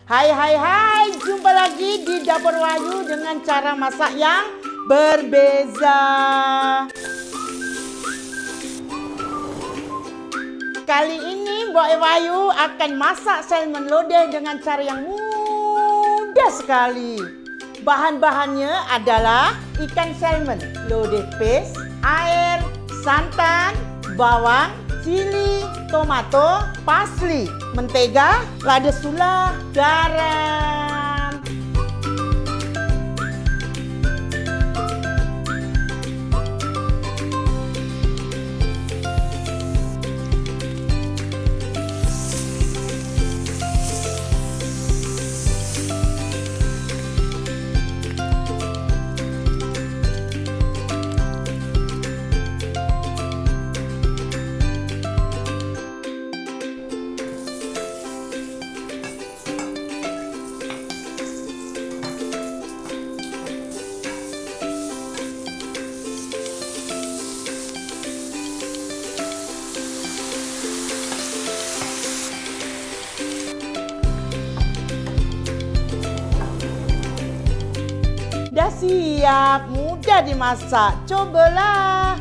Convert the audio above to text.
Hai hai hai, jumpa lagi di Dapur Wahyu dengan cara masak yang berbeza. Kali ini Mbak Wahyu akan masak salmon lodeh dengan cara yang mudah sekali. Bahan-bahannya adalah ikan salmon, lodeh paste, air, santan, bawang, cili, tomato, parsley, mentega, lada sula, garam. Udah siap, mudah dimasak. Cobalah.